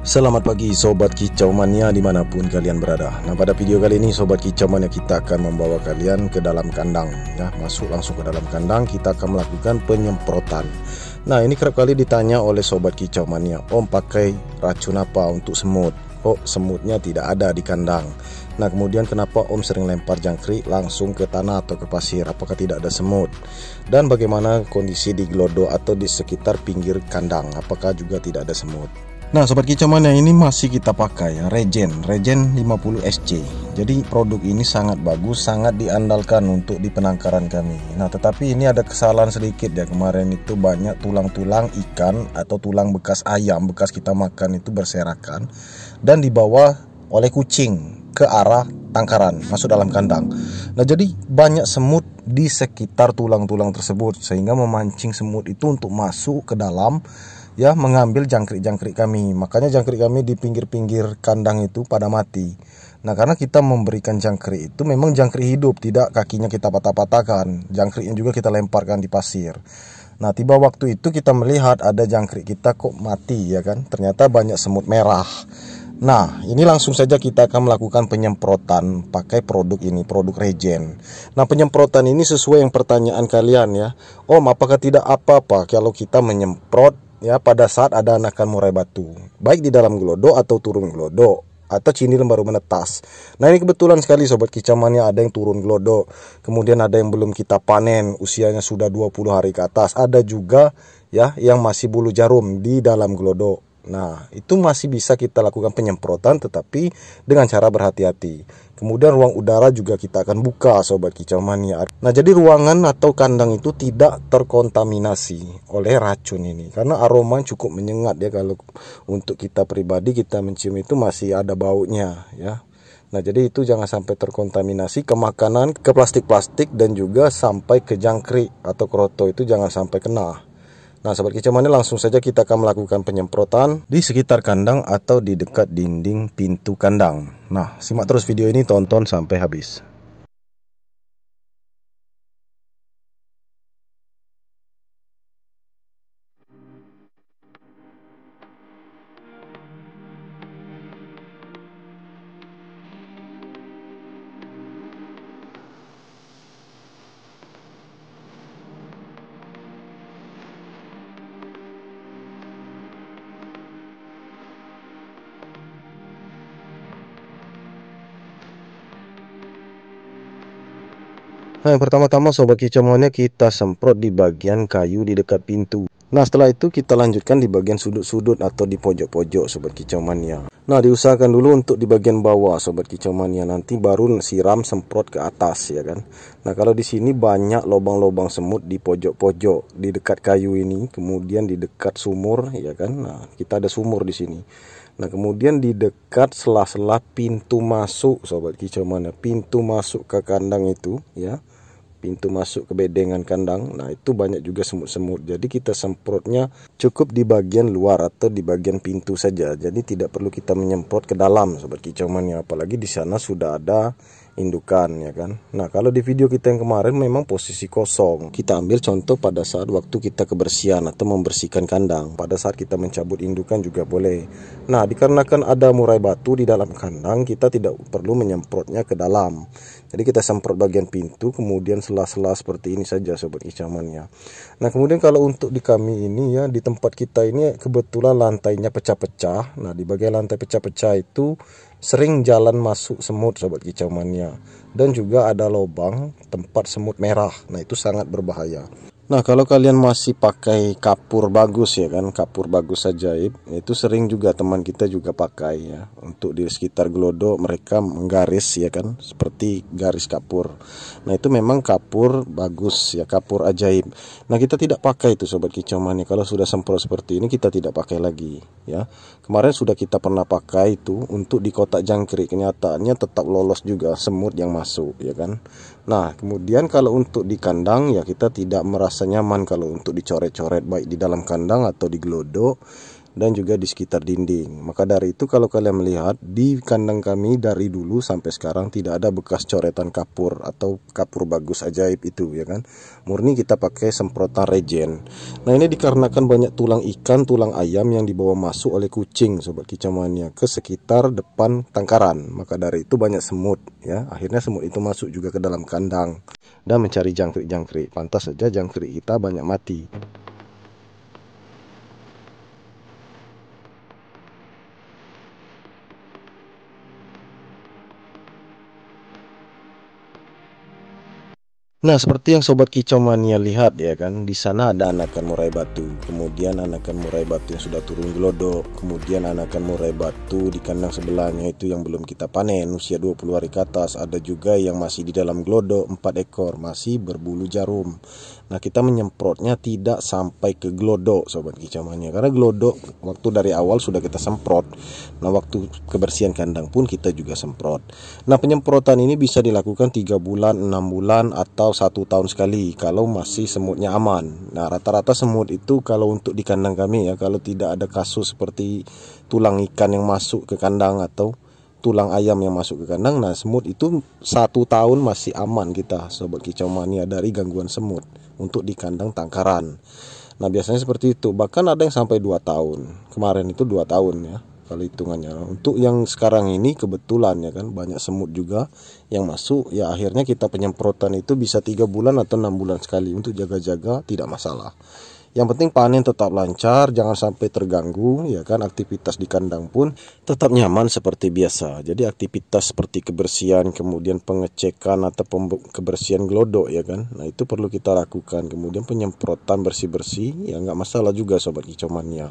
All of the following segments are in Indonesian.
Selamat pagi Sobat Kicau Mania dimanapun kalian berada. Nah, pada video kali ini Sobat Kicau Mania kita akan membawa kalian ke dalam kandang ya. Masuk langsung ke dalam kandang, kita akan melakukan penyemprotan. Nah, ini kerap kali ditanya oleh Sobat Kicau Mania, Om pakai racun apa untuk semut? Kok semutnya tidak ada di kandang? Nah, kemudian kenapa Om sering lempar jangkrik langsung ke tanah atau ke pasir? Apakah tidak ada semut? Dan bagaimana kondisi di gelodo atau di sekitar pinggir kandang? Apakah juga tidak ada semut? Nah, Sobat Kicau Mania, ini masih kita pakai ya, Regen 50 SC. Jadi produk ini sangat bagus, sangat diandalkan untuk di penangkaran kami. Nah, tetapi ini ada kesalahan sedikit ya. Kemarin itu banyak tulang-tulang ikan atau tulang bekas ayam bekas kita makan itu berserakan dan dibawa oleh kucing ke arah tangkaran, masuk dalam kandang. Nah, jadi banyak semut di sekitar tulang-tulang tersebut sehingga memancing semut itu untuk masuk ke dalam ya, mengambil jangkrik-jangkrik kami. Makanya jangkrik kami di pinggir-pinggir kandang itu pada mati. Nah, karena kita memberikan jangkrik itu memang jangkrik hidup, tidak kakinya kita patah-patahkan. Jangkriknya juga kita lemparkan di pasir. Nah, tiba waktu itu kita melihat ada jangkrik kita kok mati ya kan. Ternyata banyak semut merah. Nah, ini langsung saja kita akan melakukan penyemprotan pakai produk ini, produk Regen. Nah, penyemprotan ini sesuai yang pertanyaan kalian ya. Om, apakah tidak apa-apa kalau kita menyemprot ya pada saat ada anakan murai batu, baik di dalam gelodo atau turun gelodo atau cindil baru menetas. Nah, ini kebetulan sekali Sobat Kicau Mania, ada yang turun gelodo, kemudian ada yang belum kita panen, usianya sudah 20 hari ke atas, ada juga ya yang masih bulu jarum di dalam gelodo. Nah, itu masih bisa kita lakukan penyemprotan tetapi dengan cara berhati-hati. Kemudian ruang udara juga kita akan buka Sobat Kicau Mania. Nah, jadi ruangan atau kandang itu tidak terkontaminasi oleh racun ini, karena aroma cukup menyengat ya. Kalau untuk kita pribadi, kita mencium itu masih ada baunya ya. Nah, jadi itu jangan sampai terkontaminasi ke makanan, ke plastik-plastik, dan juga sampai ke jangkrik atau kroto itu jangan sampai kena. Nah, Sobat Kicau Mania, langsung saja kita akan melakukan penyemprotan di sekitar kandang atau di dekat dinding pintu kandang. Nah, simak terus video ini, tonton sampai habis. Nah, yang pertama-tama Sobat Kicau Mania, kita semprot di bagian kayu di dekat pintu. Nah, setelah itu kita lanjutkan di bagian sudut-sudut atau di pojok-pojok Sobat Kicau Mania. Nah, diusahakan dulu untuk di bagian bawah Sobat Kicau Mania, nanti baru siram semprot ke atas ya kan. Nah, kalau di sini banyak lubang-lubang semut di pojok-pojok di dekat kayu ini, kemudian di dekat sumur ya kan. Nah, kita ada sumur di sini. Nah, kemudian di dekat sela-sela pintu masuk Sobat Kicau Mania, pintu masuk ke kandang itu ya, pintu masuk ke bedengan kandang. Nah, itu banyak juga semut-semut. Jadi kita semprotnya cukup di bagian luar atau di bagian pintu saja. Jadi tidak perlu kita menyemprot ke dalam Sobat Kicau Mania, apalagi di sana sudah ada indukan ya kan. Nah, kalau di video kita yang kemarin memang posisi kosong. Kita ambil contoh pada saat waktu kita kebersihan atau membersihkan kandang. Pada saat kita mencabut indukan juga boleh. Nah, dikarenakan ada murai batu di dalam kandang, kita tidak perlu menyemprotnya ke dalam. Jadi kita semprot bagian pintu, kemudian sela-sela seperti ini saja Sobat Kicau Mania. Nah, kemudian kalau untuk di kami ini ya, di tempat kita ini kebetulan lantainya pecah-pecah. Nah, di bagian lantai pecah-pecah itu sering jalan masuk semut Sobat Kicau Mania, dan juga ada lubang tempat semut merah. Nah, itu sangat berbahaya. Nah, kalau kalian masih pakai kapur bagus ya kan, kapur bagus ajaib, itu sering juga teman kita juga pakai ya. Untuk di sekitar gelodo mereka menggaris ya kan, seperti garis kapur. Nah, itu memang kapur bagus ya, kapur ajaib. Nah, kita tidak pakai itu Sobat Kicau Mania. Kalau sudah semprot seperti ini kita tidak pakai lagi ya. Kemarin sudah kita pernah pakai itu untuk di kotak jangkrik, kenyataannya tetap lolos juga semut yang masuk ya kan. Nah, kemudian kalau untuk di kandang ya, kita tidak merasa nyaman kalau untuk dicoret-coret baik di dalam kandang atau di gelodo. dan juga di sekitar dinding. Maka dari itu kalau kalian melihat di kandang kami dari dulu sampai sekarang tidak ada bekas coretan kapur atau kapur bagus ajaib itu ya kan. Murni kita pakai semprotan regen. Nah ini dikarenakan banyak tulang ikan, tulang ayam yang dibawa masuk oleh kucing sobat kicau mania ke sekitar depan tangkaran. Maka dari itu banyak semut ya. Akhirnya semut itu masuk juga ke dalam kandang dan mencari jangkrik-jangkrik. Pantas saja jangkrik kita banyak mati. Nah, seperti yang sobat kicau mania lihat ya kan, di sana ada anakan murai batu, kemudian anakan murai batu yang sudah turun gelodok, kemudian anakan murai batu di kandang sebelahnya itu yang belum kita panen, usia 20 hari ke atas, ada juga yang masih di dalam gelodok 4 ekor, masih berbulu jarum. Nah, kita menyemprotnya tidak sampai ke gelodok sobat kicau mania, karena gelodok waktu dari awal sudah kita semprot. Nah, waktu kebersihan kandang pun kita juga semprot. Nah, penyemprotan ini bisa dilakukan 3 bulan, 6 bulan atau 1 tahun sekali kalau masih semutnya aman. Nah, rata-rata semut itu kalau untuk di kandang kami ya, kalau tidak ada kasus seperti tulang ikan yang masuk ke kandang atau tulang ayam yang masuk ke kandang, nah semut itu 1 tahun masih aman kita sobat kicau mania dari gangguan semut untuk di kandang tangkaran. Nah, biasanya seperti itu, bahkan ada yang sampai 2 tahun. Kemarin itu 2 tahun ya kalau hitungannya. Untuk yang sekarang ini kebetulan ya kan banyak semut juga yang masuk ya, akhirnya kita penyemprotan itu bisa 3 bulan atau 6 bulan sekali untuk jaga-jaga, tidak masalah. Yang penting panen tetap lancar, jangan sampai terganggu ya kan. Aktivitas di kandang pun tetap nyaman seperti biasa. Jadi aktivitas seperti kebersihan, kemudian pengecekan atau kebersihan gelodok ya kan, nah itu perlu kita lakukan. Kemudian penyemprotan bersih-bersih ya nggak masalah juga sobat kicau mania.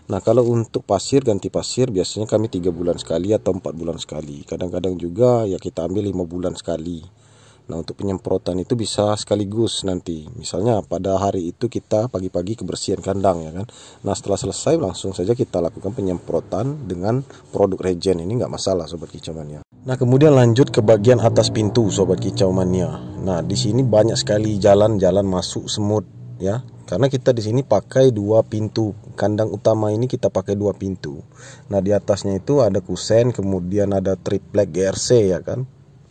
Nah, kalau untuk pasir, ganti pasir biasanya kami 3 bulan sekali atau 4 bulan sekali. Kadang-kadang juga ya kita ambil 5 bulan sekali. Nah, untuk penyemprotan itu bisa sekaligus nanti. Misalnya pada hari itu kita pagi-pagi kebersihan kandang ya kan. Nah, setelah selesai langsung saja kita lakukan penyemprotan dengan produk regen. Ini nggak masalah sobat kicau mania. Nah, kemudian lanjut ke bagian atas pintu sobat kicau mania. Nah, di sini banyak sekali jalan-jalan masuk semut ya. Karena kita di sini pakai 2 pintu. Kandang utama ini kita pakai 2 pintu. Nah, di atasnya itu ada kusen, kemudian ada triplek GRC ya kan.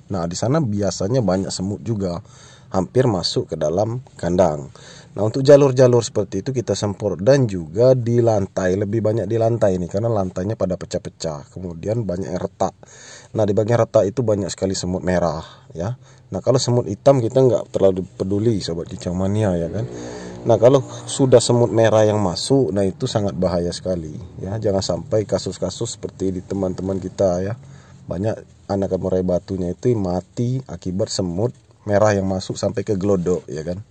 Nah, di sana biasanya banyak semut juga, hampir masuk ke dalam kandang. Nah, untuk jalur-jalur seperti itu kita semprot, dan juga di lantai, lebih banyak di lantai ini karena lantainya pada pecah-pecah, kemudian banyak yang retak. Nah, di bagian retak itu banyak sekali semut merah ya. Nah, kalau semut hitam kita nggak terlalu peduli sobat kicau mania ya kan. Nah, kalau sudah semut merah yang masuk, nah itu sangat bahaya sekali ya. Jangan sampai kasus-kasus seperti di teman-teman kita ya. Banyak anakan murai batunya itu mati akibat semut merah yang masuk sampai ke gelodok ya kan.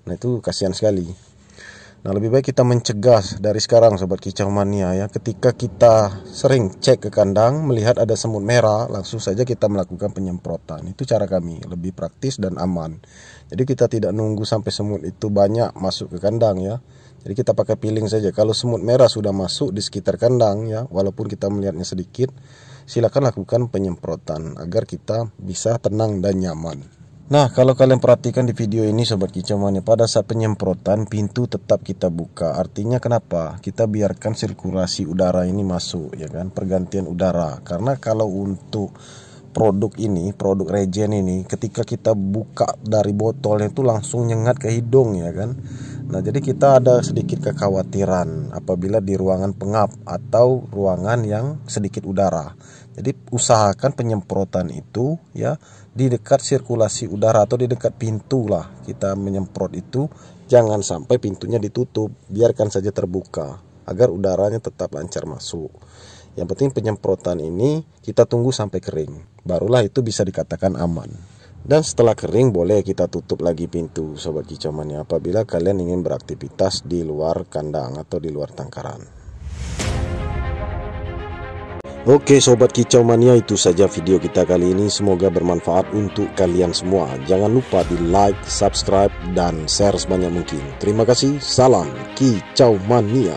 Nah, itu kasihan sekali. Nah, lebih baik kita mencegah dari sekarang sobat kicau mania ya. Ketika kita sering cek ke kandang melihat ada semut merah, langsung saja kita melakukan penyemprotan. Itu cara kami, lebih praktis dan aman. Jadi kita tidak nunggu sampai semut itu banyak masuk ke kandang ya. Jadi kita pakai piling saja. Kalau semut merah sudah masuk di sekitar kandang ya, walaupun kita melihatnya sedikit, silakan lakukan penyemprotan agar kita bisa tenang dan nyaman. Nah, kalau kalian perhatikan di video ini sobat kicau mania, pada saat penyemprotan pintu tetap kita buka. Artinya kenapa? Kita biarkan sirkulasi udara ini masuk ya kan, pergantian udara. Karena kalau untuk produk ini, produk regen ini, ketika kita buka dari botolnya itu langsung nyengat ke hidung ya kan. Nah, jadi kita ada sedikit kekhawatiran apabila di ruangan pengap atau ruangan yang sedikit udara. Jadi usahakan penyemprotan itu ya di dekat sirkulasi udara atau di dekat pintu lah kita menyemprot itu. Jangan sampai pintunya ditutup, biarkan saja terbuka agar udaranya tetap lancar masuk. Yang penting penyemprotan ini kita tunggu sampai kering, barulah itu bisa dikatakan aman. Dan setelah kering boleh kita tutup lagi pintu sobat kicau mania apabila kalian ingin beraktivitas di luar kandang atau di luar tangkaran. Oke sobat kicau mania, itu saja video kita kali ini. Semoga bermanfaat untuk kalian semua. Jangan lupa di like, subscribe, dan share sebanyak mungkin. Terima kasih. Salam kicau mania.